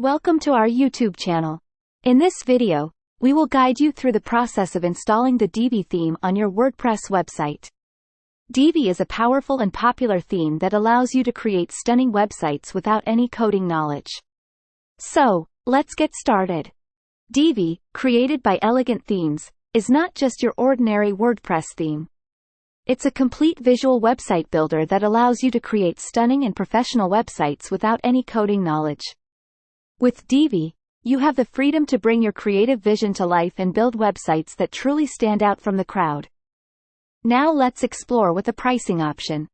Welcome to our YouTube channel. In this video, we will guide you through the process of installing the Divi theme on your WordPress website. Divi is a powerful and popular theme that allows you to create stunning websites without any coding knowledge. So, let's get started. Divi, created by Elegant Themes, is not just your ordinary WordPress theme. It's a complete visual website builder that allows you to create stunning and professional websites without any coding knowledge. With Divi, you have the freedom to bring your creative vision to life and build websites that truly stand out from the crowd. Now let's explore with the pricing option.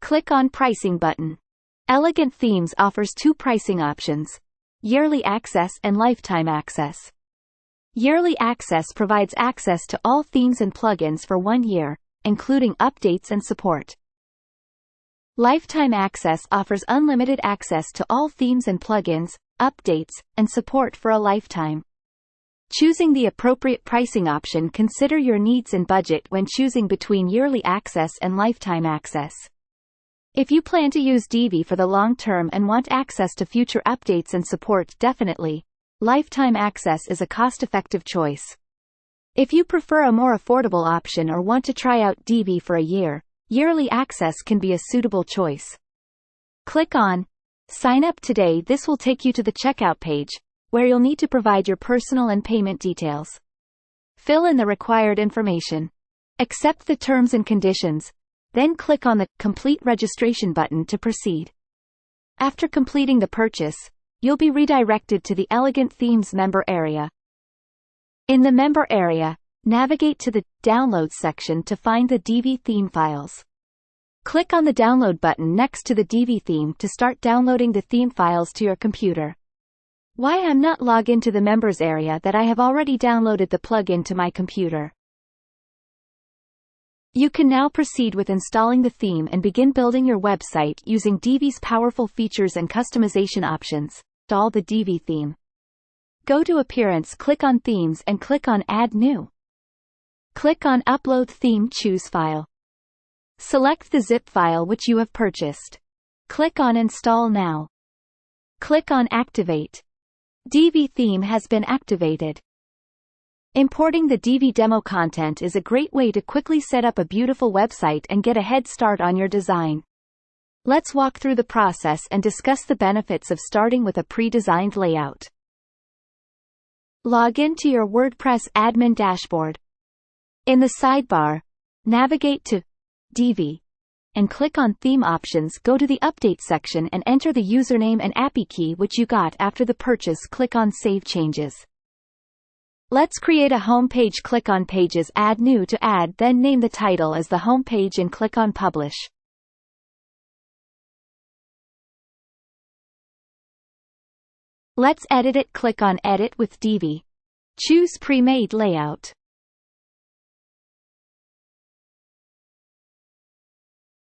Click on Pricing button. Elegant Themes offers two pricing options: Yearly Access and Lifetime Access. Yearly Access provides access to all themes and plugins for 1 year, including updates and support. Lifetime Access offers unlimited access to all themes and plugins, updates, and support for a lifetime. Choosing the appropriate pricing option. Consider your needs and budget when choosing between Yearly Access and Lifetime Access. If you plan to use Divi for the long term and want access to future updates and support, definitely, Lifetime Access is a cost-effective choice. If you prefer a more affordable option or want to try out Divi for a year, Yearly Access can be a suitable choice. Click on Sign Up Today. This will take you to the checkout page, where you'll need to provide your personal and payment details. Fill in the required information. Accept the terms and conditions, then click on the Complete Registration button to proceed. After completing the purchase, you'll be redirected to the Elegant Themes member area. In the member area, navigate to the Downloads section to find the Divi theme files. Click on the Download button next to the Divi theme to start downloading the theme files to your computer. Why I'm not logged into the members area? That I have already downloaded the plugin to my computer. You can now proceed with installing the theme and begin building your website using Divi's powerful features and customization options. Install the Divi theme. Go to Appearance, click on Themes and click on Add New. Click on Upload Theme, choose File. Select the zip file which you have purchased. Click on Install Now. Click on Activate. Divi theme has been activated. Importing the Divi demo content is a great way to quickly set up a beautiful website and get a head start on your design. Let's walk through the process and discuss the benefits of starting with a pre-designed layout. Log in to your WordPress admin dashboard. In the sidebar, navigate to Divi and click on Theme Options. Go to the Update section and enter the username and API key which you got after the purchase. Click on Save Changes. Let's create a home page. Click on Pages, Add New to add, then name the title as the home page and click on Publish. Let's edit it. Click on Edit with Divi. Choose Pre-made Layout.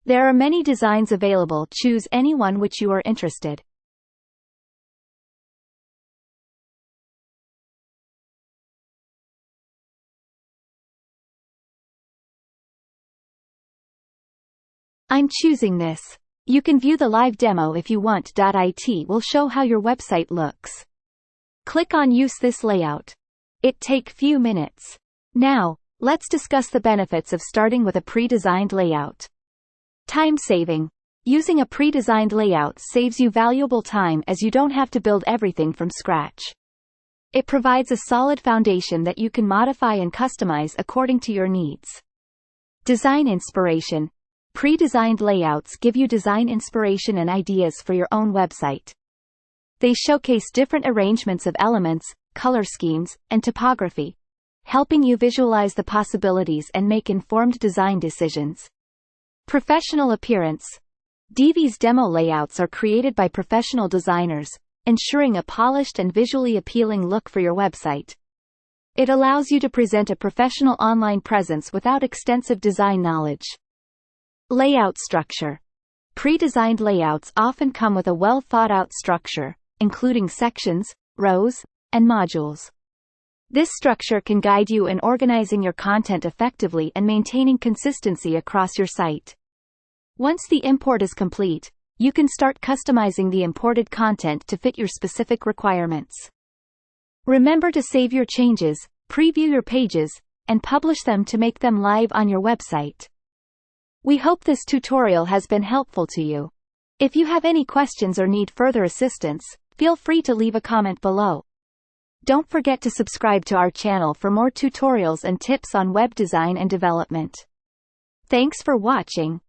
There are many designs available. Choose any one which you are interested. I'm choosing this. You can view the live demo if you want. It will show how your website looks. Click on Use this layout. It take few minutes. Now, let's discuss the benefits of starting with a pre-designed layout. Time saving. Using a pre-designed layout saves you valuable time as you don't have to build everything from scratch. It provides a solid foundation that you can modify and customize according to your needs. Design inspiration. Pre-designed layouts give you design inspiration and ideas for your own website. They showcase different arrangements of elements, color schemes, and typography, helping you visualize the possibilities and make informed design decisions. Professional appearance. Divi's demo layouts are created by professional designers, ensuring a polished and visually appealing look for your website. It allows you to present a professional online presence without extensive design knowledge. Layout structure. Pre-designed layouts often come with a well-thought-out structure, including sections, rows, and modules. This structure can guide you in organizing your content effectively and maintaining consistency across your site. Once the import is complete, you can start customizing the imported content to fit your specific requirements. Remember to save your changes, preview your pages, and publish them to make them live on your website. We hope this tutorial has been helpful to you. If you have any questions or need further assistance, feel free to leave a comment below. Don't forget to subscribe to our channel for more tutorials and tips on web design and development. Thanks for watching.